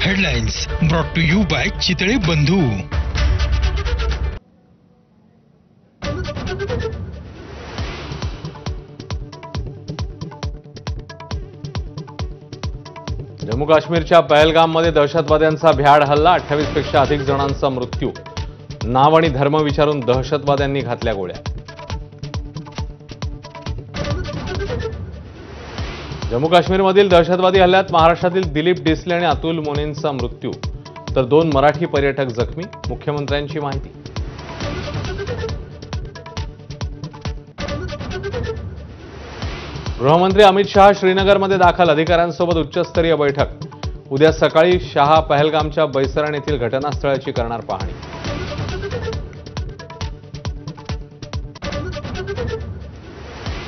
Headlines brought to you by Chitale Bandhu. Jammu काश्मीरच्या पहलगाममध्ये दहशतवाद्यांचा भ्याड हल्ला, 28 पेक्षा अधिक जणांचा मृत्यू। नाव आणि धर्म विचारून दहशतवाद्यांनी घातल्या गोळ्या। जम्मू काश्मीरमधील दहशतवादी हल्ल्यात महाराष्ट्रातील दिलीप डिसले आणि अतुल मोनेंचा मृत्यू, तर 2 मराठी पर्यटक जखमी। मुख्यमंत्र्यांची माहिती। गृहमंत्री अमित शहा श्रीनगरमध्ये दाखल, अधिकाऱ्यांसोबत उच्चस्तरीय बैठक। उद्या सकाळी शहा पहलगामच्या बैसरण येथील घटनास्थळाची करणार पाहणी।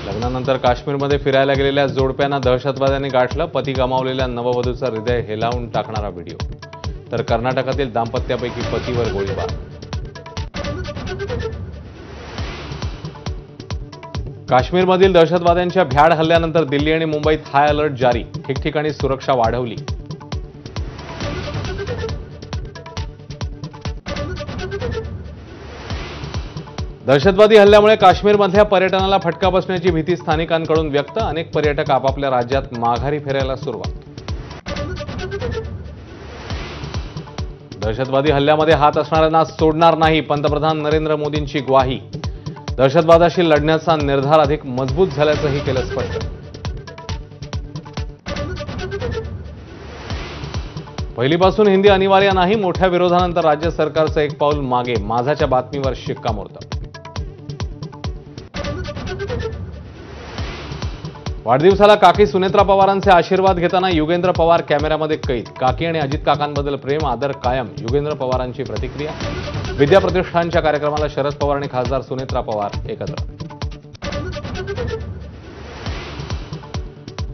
लग्नानंतर काश्मीरमध्ये फिरायला गेलेल्या जोडप्यांना दहशतवाद्यांनी गाठलं, पती गमावलेल्या नववधूचा हृदय हेलावून टाकणारा व्हिडिओ। तर कर्नाटकातील दाम्पत्यापैकी पतीवर गोळीबार। काश्मीरमधील दहशतवाद्यांच्या भ्याड हल्ल्यानंतर दिल्ली आणि मुंबईत हाय अलर्ट जारी, ठिकठिकाणी सुरक्षा वाढवली। दहशतवादी हल्ल्यामुळे काश्मीरमधल्या पर्यटनाला फटका बसण्याची भीती स्थानिकांकडून व्यक्त, अनेक पर्यटक आपापल्या राज्यात माघारी फिरायला सुरुवात। दहशतवादी हल्ल्यामध्ये हात असणाऱ्यांना सोडणार नाही, पंतप्रधान नरेंद्र मोदींची ग्वाही। दहशतवादाशी लढण्याचा निर्धार अधिक मजबूत झाल्याचंही केलं स्पष्ट। पहिलीपासून हिंदी अनिवार्य नाही, मोठ्या विरोधानंतर राज्य सरकारचं एक पाऊल मागे, माझाच्या बातमीवर शिक्कामोर्तब। वाढदिवसाला काकी सुनेत्रा पवारांचे आशीर्वाद घेताना युगेंद्र पवार कॅमेऱ्यामध्ये कैद, काकी आणि अजित काकांबद्दल प्रेम आदर कायम, युगेंद्र पवारांची प्रतिक्रिया। विद्या प्रतिष्ठानच्या कार्यक्रमाला शरद पवार आणि खासदार सुनेत्रा पवार एकत्र।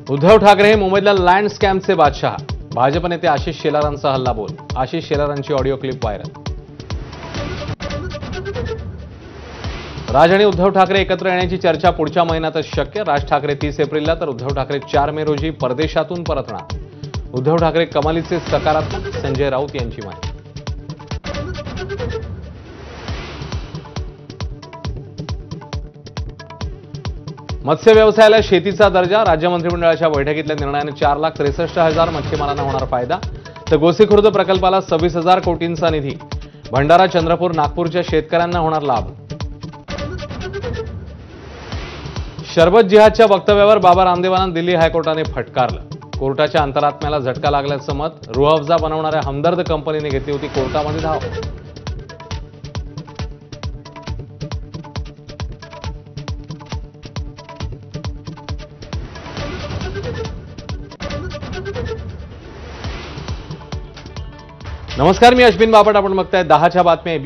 उद्धव ठाकरे हे मुंबईतल्या लँड स्कॅमचे बादशाह, भाजप नेते आशिष शेलारांचा हल्लाबोल, आशिष शेलारांची ऑडिओ क्लिप व्हायरल। राज आणि उद्धव ठाकरे एकत्र येण्याची चर्चा पुढच्या महिन्यातच शक्य, राज ठाकरे 30 एप्रिलला तर उद्धव ठाकरे 4 मे रोजी परदेशातून परतणार। उद्धव ठाकरे कमालीचे सकारात्मक, संजय राऊत यांची माहिती। मत्स्य व्यवसायाला शेतीचा दर्जा, राज्य मंत्रिमंडळाच्या बैठकीतल्या निर्णयाने 4,63,000 मच्छीमारांना होणार फायदा, तर गोसीखुर्द प्रकल्पाला 26,000 कोटींचा निधी, भंडारा, चंद्रपूर, नागपूरच्या शेतकऱ्यांना होणार लाभ। शरबत जिहादच्या वक्तव्यावर बाबा रामदेवांना दिल्ली हायकोर्टाने फटकारलं, कोर्टाच्या अंतरात्म्याला झटका लागल्याचं मत। रूह अफजा बनवणाऱ्या हमदर्द कंपनीने घेतली होती कोर्टामध्ये धाव। नमस्कार, मी अश्विन बापट, आपण बघताय 10च्या बातम्या।